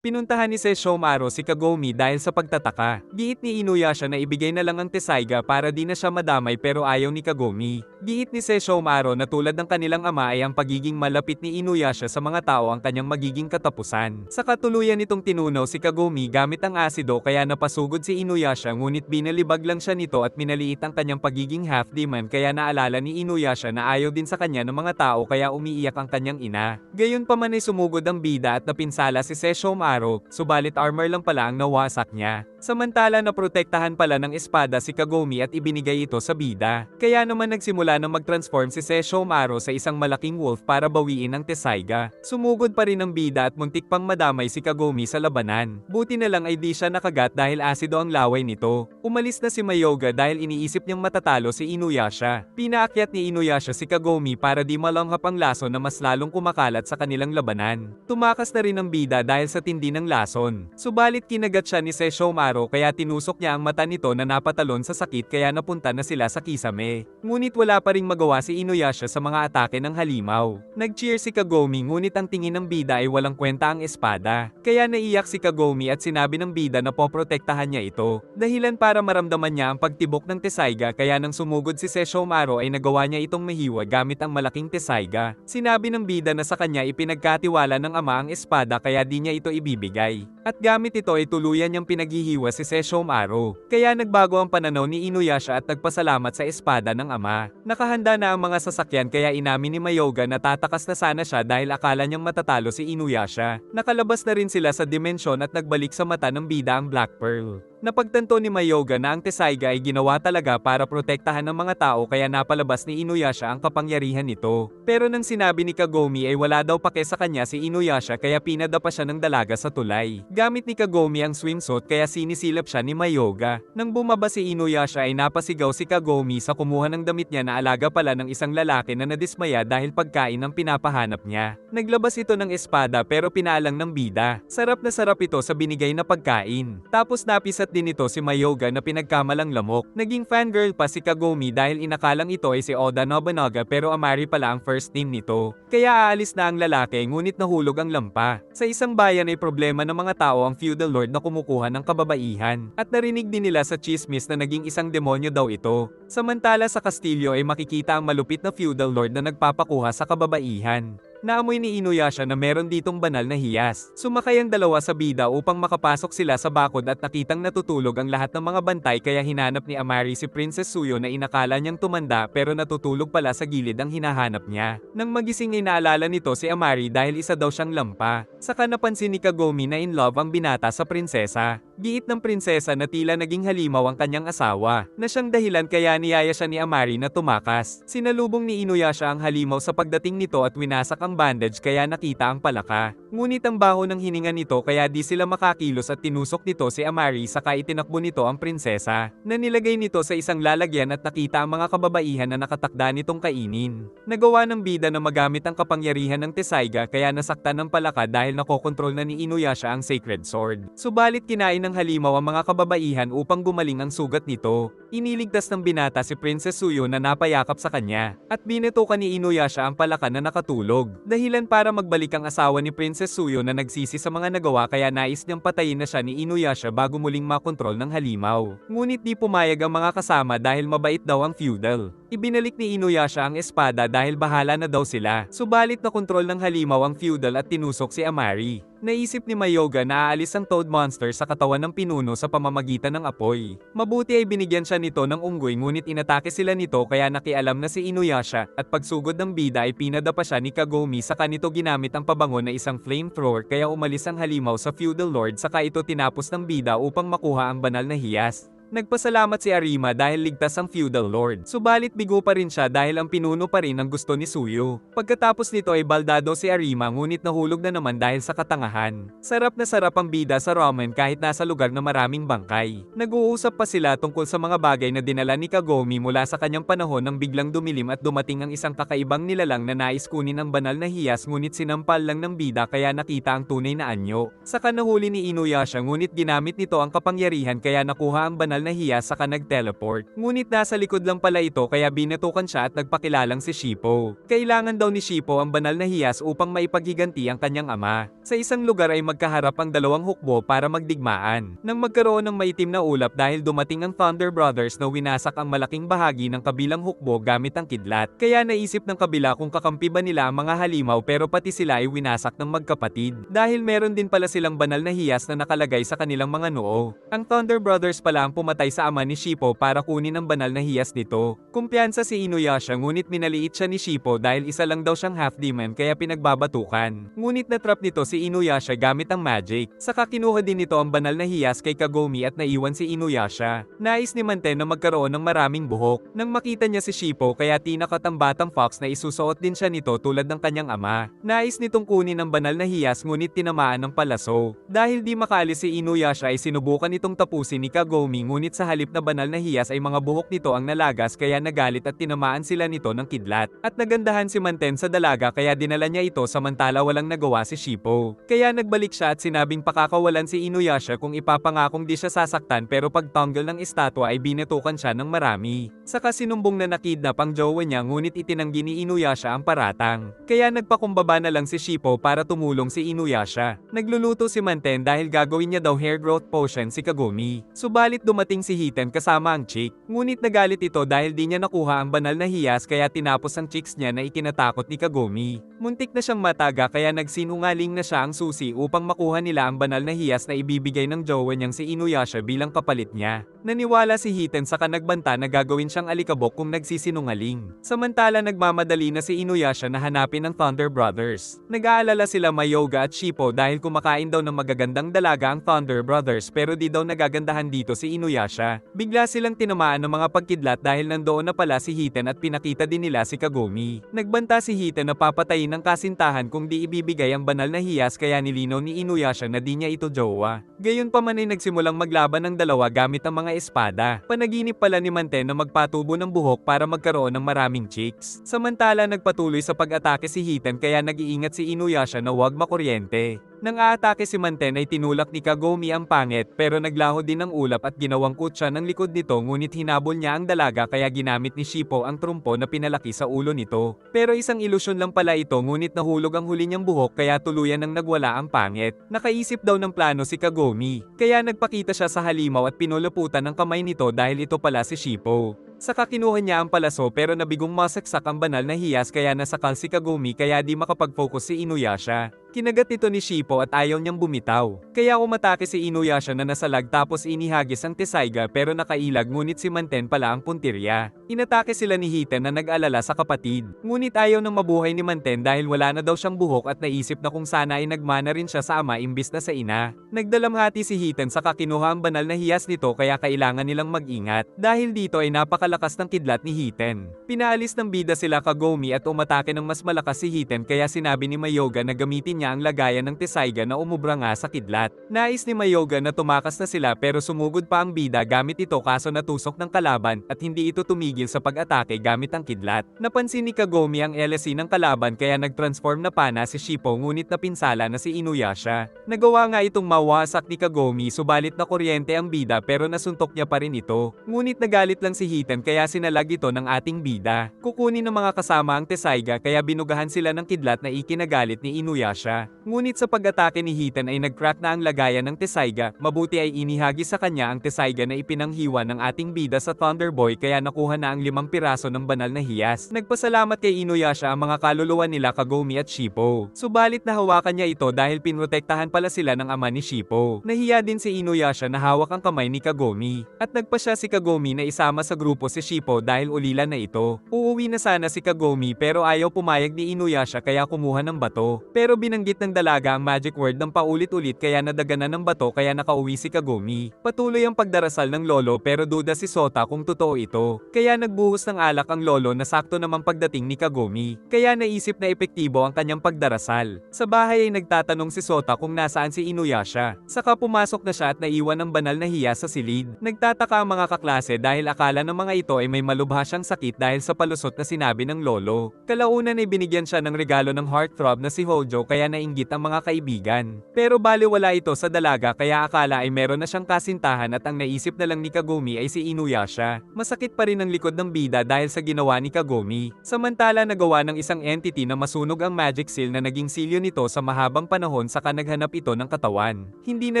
Pinuntahan ni Sesshomaru si Kagome dahil sa pagtataka. Giit ni Inuyasha na ibigay na lang ang Tessaiga para di na siya madamay pero ayaw ni Kagome. Giit ni Sesshomaru na tulad ng kanilang ama ay ang pagiging malapit ni Inuyasha sa mga tao ang kanyang magiging katapusan. Sa katuluyan nitong tinunaw si Kagome gamit ang asido kaya napasugod si Inuyasha ngunit binalibag lang siya nito at minaliit ang kanyang pagiging half-demon kaya naalala ni Inuyasha na ayaw din sa kanya ng mga tao kaya umiiyak ang kanyang ina. Gayunpaman ay sumugod ang bida at napinsala si Sesshomaru, subalit armor lang pala ang nawasak niya. Samantala na protektahan pala ng espada si Kagome at ibinigay ito sa bida. Kaya naman nagsimula na mag-transform si Sesshomaru sa isang malaking wolf para bawiin ang Tessaiga. Sumugod pa rin ang bida at muntik pang madamay si Kagome sa labanan. Buti na lang ay di siya nakagat dahil asido ang laway nito. Umalis na si Mayoga dahil iniisip niyang matatalo si Inuyasha. Pinaakyat ni Inuyasha si Kagome para di malanghap ang lason na mas lalong kumakalat sa kanilang labanan. Tumakas na rin ang bida dahil sa tindi ng lason. Subalit kinagat siya ni Sesshomaru kaya tinusok niya ang mata nito na napatalon sa sakit kaya napunta na sila sa kisame. Ngunit wala pa ring magawa si Inuyasha sa mga atake ng halimaw. Nag-cheer si Kagome ngunit ang tingin ng bida ay walang kwenta ang espada. Kaya naiyak si Kagome at sinabi ng bida na poprotektahan niya ito. Dahilan para maramdaman niya ang pagtibok ng Tessaiga kaya nang sumugod si Sesshomaru ay nagawa niya itong mahiwa gamit ang malaking Tessaiga. Sinabi ng bida na sa kanya ipinagkatiwala ng ama ang espada kaya di niya ito ibibigay. At gamit ito ay tuluyan niyang pinaghihiwa si Sesshomaru. Kaya nagbago ang pananaw ni Inuyasha at nagpasalamat sa espada ng ama. Nakahanda na ang mga sasakyan kaya inamin ni Mayoga na tatakas na sana siya dahil akala niyang matatalo si Inuyasha. Nakalabas na rin sila sa dimensyon at nagbalik sa mata ng bida ang Black Pearl. Napagtanto ni Mayoga na ang Tessaiga ay ginawa talaga para protektahan ng mga tao kaya napalabas ni Inuyasha ang kapangyarihan nito. Pero nang sinabi ni Kagome ay wala daw pake sa kanya si Inuyasha kaya pinadapa siya ng dalaga sa tulay. Gamit ni Kagome ang swimsuit kaya sinisilap siya ni Mayoga. Nang bumaba si Inuyasha ay napasigaw si Kagome sa kumuha ng damit niya na alaga pala ng isang lalaki na nadismaya dahil pagkain ang pinapahanap niya. Naglabas ito ng espada pero pinaalang ng bida. Sarap na sarap ito sa binigay na pagkain. Tapos napisat din ito si Mayoga na pinagkamalang lamok. Naging fangirl pa si Kagome dahil inakalang ito ay si Oda Nobunaga pero Amari pala ang first name nito. Kaya aalis na ang lalaki ngunit nahulog ang lampa. Sa isang bayan ay problema ng mga tao ang feudal lord na kumukuha ng kababaihan. At narinig din nila sa chismis na naging isang demonyo daw ito. Samantala sa kastilyo ay makikita ang malupit na feudal lord na nagpapakuha sa kababaihan. Naamoy ni Inuyasha na meron ditong banal na hiyas. Sumakay ang dalawa sa bida upang makapasok sila sa bakod at nakitang natutulog ang lahat ng mga bantay kaya hinanap ni Amari si Princess Suyo na inakala niyang tumanda pero natutulog pala sa gilid ang hinahanap niya. Nang magising ay naalala nito si Amari dahil isa daw siyang lampa. Saka napansin ni Kagome na in love ang binata sa prinsesa. Giit ng prinsesa na tila naging halimaw ang kanyang asawa, na siyang dahilan kaya niyaya siya ni Amari na tumakas. Sinalubong ni Inuyasha ang halimaw sa pagdating nito at winasak ang bandage kaya nakita ang palaka. Ngunit ang baho ng hininga nito kaya di sila makakilos at tinusok nito si Amari saka itinakbo nito ang prinsesa, na nilagay nito sa isang lalagyan at nakita ang mga kababaihan na nakatakda nitong kainin. Nagawa ng bida na magamit ang kapangyarihan ng Tessaiga kaya nasaktan ng palaka dahil nakokontrol na ni Inuyasha ang sacred sword. Subalit kinain ng halimaw ang mga kababaihan upang gumaling ang sugat nito. Iniligtas ng binata si Princess Suyo na napayakap sa kanya, at binitukan ni Inuyasha ang palaka na nakatulog. Dahilan para magbalik ang asawa ni Princess Suyo na nagsisi sa mga nagawa kaya nais niyang patayin na siya ni Inuyasha bago muling makontrol ng halimaw. Ngunit di pumayag ang mga kasama dahil mabait daw ang feudal. Ibinalik ni Inuyasha ang espada dahil bahala na daw sila. Subalit na kontrol ng halimaw ang feudal at tinusok si Amari. Naisip ni Mayoga na aalis ang toad monster sa katawan ng pinuno sa pamamagitan ng apoy. Mabuti ay binigyan siya nito ng unggoy ngunit inatake sila nito kaya nakialam na si Inuyasha at pagsugod ng bida ay pinadapa siya ni Kagome saka nito ginamit ang pabango na isang flamethrower kaya umalis ang halimaw sa feudal lord saka ito tinapos ng bida upang makuha ang banal na hiyas. Nagpasalamat si Arima dahil ligtas ang feudal lord. Subalit bigo pa rin siya dahil ang pinuno pa rin ang gusto ni Suyo. Pagkatapos nito ay baldado si Arima ngunit nahulog na naman dahil sa katangahan. Sarap na sarap ang bida sa ramen kahit nasa lugar na maraming bangkay. Nag-uusap pa sila tungkol sa mga bagay na dinala ni Kagome mula sa kanyang panahon nang biglang dumilim at dumating ang isang kakaibang nilalang na nais kunin ang banal na hiyas ngunit sinampal lang ng bida kaya nakita ang tunay na anyo. Saka nahuli ni Inuyasha ngunit ginamit nito ang kapangyarihan kaya nakuha ang banal banal na hiyas saka nag-teleport. Ngunit nasa likod lang pala ito kaya binatukan siya at nagpakilalang si Shippo. Kailangan daw ni Shippo ang banal na hiyas upang maipagiganti ang kanyang ama. Sa isang lugar ay magkaharap ang dalawang hukbo para magdigmaan. Nang magkaroon ng maitim na ulap dahil dumating ang Thunder Brothers na winasak ang malaking bahagi ng kabilang hukbo gamit ang kidlat. Kaya naisip ng kabila kung kakampi ba nila ang mga halimaw pero pati sila ay winasak ng magkapatid. Dahil meron din pala silang banal na hiyas na nakalagay sa kanilang mga noo. Ang Thunder Brothers pala ang pumatay sa ama ni Shippo para kunin ang banal na hiyas nito. Kumpiyansa si Inuyasha ngunit minaliit siya ni Shippo dahil isa lang daw siyang half-demon kaya pinagbabatukan. Ngunit natrap nito si Inuyasha gamit ang magic. Saka kinuha din nito ang banal na hiyas kay Kagome at naiwan si Inuyasha. Nais ni Manten na magkaroon ng maraming buhok. Nang makita niya si Shippo kaya tinakat ang batang fox na isusuot din siya nito tulad ng kanyang ama. Nais nitong kunin ang banal na hiyas ngunit tinamaan ng palaso. Dahil di makaalis si Inuyasha ay sinubukan itong tapusin ni Kagome ngunit sa halip na banal na hiyas ay mga buhok nito ang nalagas kaya nagalit at tinamaan sila nito ng kidlat. At nagandahan si Manten sa dalaga kaya dinala niya ito samantala walang nagawa si Shippo. Kaya nagbalik siya at sinabing pakakawalan si Inuyasha kung ipapangakong di siya sasaktan pero pagtanggal ng estatwa ay binatukan siya ng marami. Saka sinumbong na nakidnap ang jowa niya ngunit itinanggi ni Inuyasha ang paratang. Kaya nagpakumbaba na lang si Shippo para tumulong si Inuyasha. Nagluluto si Manten dahil gagawin niya daw hair growth potion si Kagome. Subalit dumating si Hiten kasama ang chick. Ngunit nagalit ito dahil di niya nakuha ang banal na hiyas kaya tinapos ang chicks niya na ikinatakot ni Kagome. Muntik na siyang mataga kaya nagsinungaling na siya ang susi upang makuha nila ang banal na hiyas na ibibigay ng jowa niyang si Inuyasha bilang kapalit niya. Naniwala si Hiten saka nagbanta na gagawin siyang alikabok kung nagsisinungaling. Samantala nagmamadali na si Inuyasha na hanapin ang Thunder Brothers. Nag-aalala sila Mayoga at Shippo dahil kumakain daw ng magagandang dalaga ang Thunder Brothers pero di daw nagagandahan dito si Inuyasha. Bigla silang tinamaan ng mga pagkidlat dahil nandoon na pala si Hiten at pinakita din nila si Kagome. Nagbanta si Hiten na papatayin ng kasintahan kung di ibibigay ang banal na hiyas kaya nilinaw ni Inuyasha na di niya ito jowa. Gayunpaman ay nagsimulang maglaban ng dalawa gamit ang mga espada. Panaginip pala ni Manten na magpatubo ng buhok para magkaroon ng maraming chicks. Samantala nagpatuloy sa pag-atake si Hiten kaya nag-iingat si Inuyasha na huwag makuryente. Nang aatake si Manten ay tinulak ni Kagome ang pangit pero naglaho din ng ulap at ginawang kutsa ng likod nito ngunit hinabol niya ang dalaga kaya ginamit ni Shippo ang trumpo na pinalaki sa ulo nito. Pero isang ilusyon lang pala ito ngunit nahulog ang huli niyang buhok kaya tuluyan ng nagwala ang pangit. Nakaisip daw ng plano si Kagome. Kaya nagpakita siya sa halimaw at pinuluputan ng kamay nito dahil ito pala si Shippo. Saka kinuha niya ang palaso pero nabigong masaksak ang banal na hiyas kaya nasakal si Kagome kaya di makapag-focus si Inuyasha. Kinagat ito ni Shippo at ayaw niyang bumitaw. Kaya umatake si Inuyasha na nasalag tapos inihagis ang Tessaiga pero nakailag ngunit si Manten pala ang puntirya. Inatake sila ni Hiten na nag-alala sa kapatid. Ngunit ayaw nang mabuhay ni Manten dahil wala na daw siyang buhok at naisip na kung sana ay nagmana rin siya sa ama imbis na sa ina. Nagdalamhati si Hiten saka kinuha ang banal na hiyas nito kaya kailangan nilang mag-ingat. Dahil dito ay napakalakas ng kidlat ni Hiten. Pinaalis ng bida sila Kagome at umatake ng mas malakas si Hiten kaya sinabi ni Mayoga na gamitin niya ang lagayan ng Tessaiga na umubra nga sa kidlat. Nais ni Mayoga na tumakas na sila pero sumugod pa ang bida gamit ito kaso natusok ng kalaban at hindi ito tumigil sa pag-atake gamit ang kidlat. Napansin ni Kagome ang LSC ng kalaban kaya nag-transform na pana si Shippo ngunit napinsala na si Inuyasha. Nagawa nga itong mawasak ni Kagome subalit na kuryente ang bida pero nasuntok niya pa rin ito. Ngunit nagalit lang si Hiten kaya sinalag ito ng ating bida. Kukunin ng mga kasama ang Tessaiga kaya binugahan sila ng kidlat na ikinagalit ni Inuyasha. Ngunit sa pag-atake ni Hiten ay nag-crack na ang lagayan ng Tessaiga, mabuti ay inihagi sa kanya ang Tessaiga na ipinanghiwa ng ating bida sa Thunder Boy kaya nakuha na ang 5 piraso ng banal na hiyas. Nagpasalamat kay Inuyasha ang mga kaluluwa nila Kagome at Shippo. Subalit nahawakan niya ito dahil pinrotektahan pala sila ng ama ni Shippo. Nahiya din si Inuyasha na hawak ang kamay ni Kagome. At nagpa siya si Kagome na isama sa grupo si Shippo dahil ulila na ito. Uuwi na sana si Kagome pero ayaw pumayag ni Inuyasha kaya kumuha ng bato. Pero binanggit ng dalaga ang magic word ng paulit-ulit kaya nadaganan ng bato kaya nakauwi si Kagome. Patuloy ang pagdarasal ng lolo pero duda si Sota kung totoo ito. Kaya nagbuhos ng alak ang lolo na sakto naman pagdating ni Kagome. Kaya naisip na epektibo ang kanyang pagdarasal. Sa bahay ay nagtatanong si Sota kung nasaan si Inuyasha. Saka pumasok na siya at naiwan ng banal na hiyas sa silid. Nagtataka ang mga kaklase dahil akala ng mga ito ay may malubha siyang sakit dahil sa palusot na sinabi ng lolo. Kalaunan ay binigyan siya ng regalo ng heartthrob na si Hojo kaya nainggit ang mga kaibigan. Pero baliwala ito sa dalaga kaya akala ay meron na siyang kasintahan at ang naisip na lang ni Kagome ay si Inuyasha. Masakit pa rin ang likod ng bida dahil sa ginawa ni Kagome. Samantala nagawa ng isang entity na masunog ang magic seal na naging silyo nito sa mahabang panahon saka naghanap ito ng katawan. Hindi na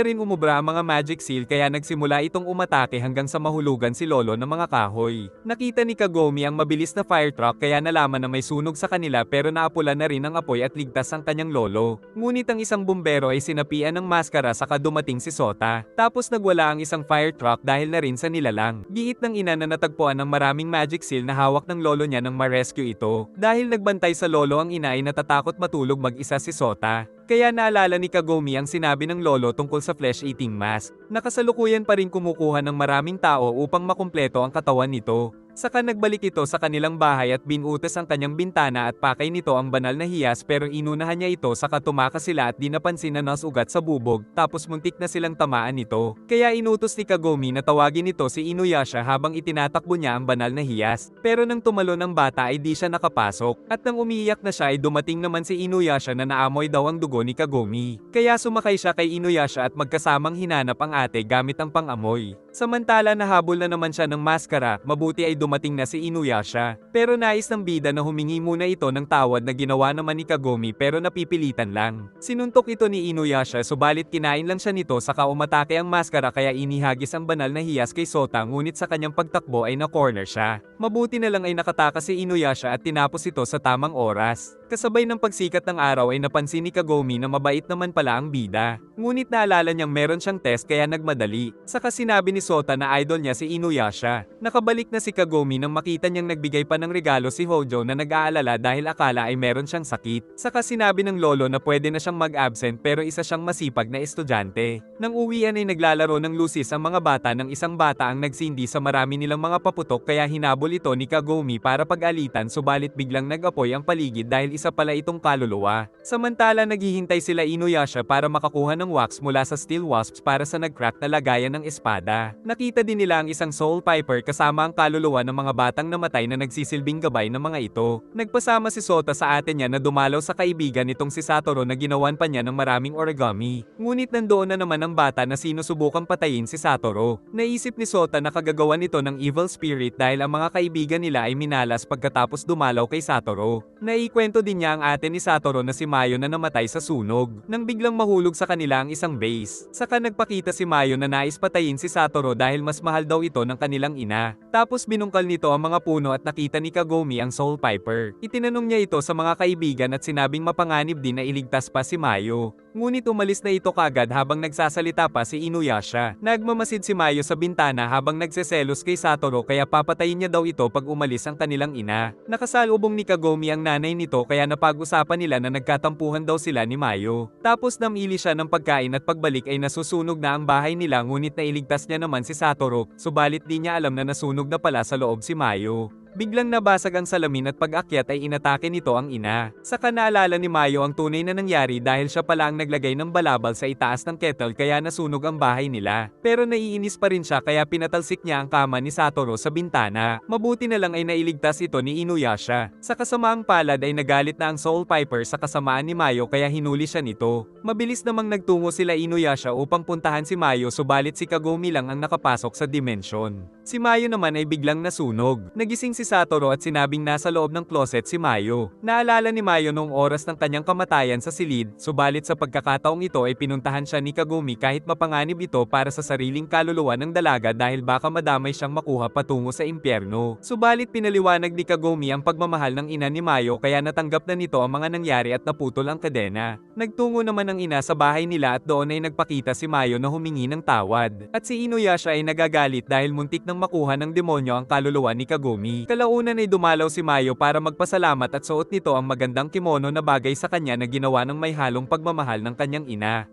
rin umubra ang mga magic seal kaya nagsimula itong umatake hanggang sa mahulugan si lolo ng mga kahoy. Nakita ni Kagome ang mabilis na fire truck kaya nalaman na may sunog sa kanila pero naapulan na rin ang apoy at ligtas ang kanyang lolo. Ngunit ang isang bumbero ay sinapian ng maskara saka dumating si Sota. Tapos nagwala ang isang fire truck dahil na rin sa nilalang. Giit ng ina na natagpuan ng maraming magic seal na hawak ng lolo niya nang ma-rescue ito. Dahil nagbantay sa lolo ang ina ay natatakot matulog mag-isa si Sota. Kaya naalala ni Kagome ang sinabi ng lolo tungkol sa flesh-eating mask. Nakasalukuyan pa rin kumukuha ng maraming tao upang makumpleto ang katawan nito. Saka nagbalik ito sa kanilang bahay at binutas ang kanyang bintana at pakay nito ang banal na hiyas pero inunahan niya ito saka tumakas sila at di napansin na nasugat sa bubog tapos muntik na silang tamaan nito. Kaya inutos ni Kagome na tawagin ito si Inuyasha habang itinatakbo niya ang banal na hiyas. Pero nang tumalo ng bata ay di siya nakapasok at nang umiiyak na siya ay dumating naman si Inuyasha na naamoy daw ang dugo ni Kagome. Kaya sumakay siya kay Inuyasha at magkasamang hinanap ang ate gamit ang pang-amoy. Samantala nahabol na naman siya ng maskara, mabuti ay dumating na si Inuyasha. Pero nais ng bida na humingi muna ito ng tawad na ginawa naman ni Kagome pero napipilitan lang. Sinuntok ito ni Inuyasha subalit kinain lang siya nito saka umatake ang maskara kaya inihagis ang banal na hiyas kay Sota ngunit sa kanyang pagtakbo ay na-corner siya. Mabuti na lang ay nakatakas si Inuyasha at tinapos ito sa tamang oras. Kasabay ng pagsikat ng araw ay napansin ni Kagome na mabait naman pala ang bida. Ngunit naalala niyang meron siyang test kaya nagmadali. Saka sinabi ni Sota na idol niya si Inuyasha. Nakabalik na si Kagome nang makita niyang nagbigay pa ng regalo si Hojo na nag-aalala dahil akala ay meron siyang sakit. Saka sinabi ng lolo na pwede na siyang mag-absent pero isa siyang masipag na estudyante. Nang uwian ay naglalaro ng lusis ang mga bata ng isang bata ang nagsindi sa marami nilang mga paputok kaya hinabol ito ni Kagome para pag-alitan subalit biglang nag-apoy ang paligid dahil isa pala itong kaluluwa. Samantala naghihintay sila Inuyasha para makakuha ng wax mula sa steel wasps para sa nag-crack na lagayan ng espada. Nakita din nila ang isang soul piper kasama ang kaluluwa ng mga batang namatay na nagsisilbing gabay ng mga ito. Nagpasama si Sota sa ate niya na dumalaw sa kaibigan nitong si Satoru na ginawan pa niya ng maraming origami. Ngunit nandoon na naman ang bata na sinusubukang patayin si Satoru. Naisip ni Sota na kagagawan ito ng evil spirit dahil ang mga kaibigan nila ay minalas pagkatapos dumalaw kay Satoru. Naikwento din niya ang ate ni Satoru na si Mayo na namatay sa sunog. Nang biglang mahulog sa kanila ang isang base. Saka nagpakita si Mayo na nais patayin si Satoru dahil mas mahal daw ito ng kanilang ina. Tapos binungkal nito ang mga puno at nakita ni Kagome ang soul piper. Itinanong niya ito sa mga kaibigan at sinabing mapanganib din na iligtas pa si Mayo. Ngunit umalis na ito kagad habang nagsasalita pa si Inuyasha. Nagmamasid si Mayo sa bintana habang nagseselos kay Satoru kaya papatayin niya daw ito pag umalis ang kanilang ina. Nakasalubong ni Kagome ang nanay nito kaya napag-usapan nila na nagkatampuhan daw sila ni Mayo. Tapos namili siya ng pagkain at pagbalik ay nasusunog na ang bahay nila ngunit nailigtas niya naman si Satoru, subalit di niya alam na nasunog na pala sa loob si Mayo. Biglang nabasag ang salamin at pag-akyat ay inatake nito ang ina. Saka naalala ni Mayo ang tunay na nangyari dahil siya pala ang naglagay ng balabal sa itaas ng kettle kaya nasunog ang bahay nila. Pero naiinis pa rin siya kaya pinatalsik niya ang kama ni Satoru sa bintana. Mabuti na lang ay nailigtas ito ni Inuyasha. Sa kasamaang palad ay nagalit na ang soul piper sa kasamaan ni Mayo kaya hinuli siya nito. Mabilis namang nagtungo sila Inuyasha upang puntahan si Mayo subalit si Kagome lang ang nakapasok sa dimension. Si Mayo naman ay biglang nasunog. Nagising si Satoru at sinabing nasa loob ng closet si Mayo. Naalala ni Mayo noong oras ng kanyang kamatayan sa silid, subalit sa pagkakataong ito ay pinuntahan siya ni Kagome kahit mapanganib ito para sa sariling kaluluwa ng dalaga dahil baka madamay siyang makuha patungo sa impyerno. Subalit pinaliwanag ni Kagome ang pagmamahal ng ina ni Mayo kaya natanggap na nito ang mga nangyari at naputol ang kadena. Nagtungo naman ang ina sa bahay nila at doon ay nagpakita si Mayo na humingi ng tawad. At si Inuyasha ay nagagalit dahil muntik nang makuha ng demonyo ang kaluluwa ni Kagome. Kalaunan ay dumalaw si Mayo para magpasalamat at suot nito ang magandang kimono na bagay sa kanya na ginawa ng may halong pagmamahal ng kanyang ina.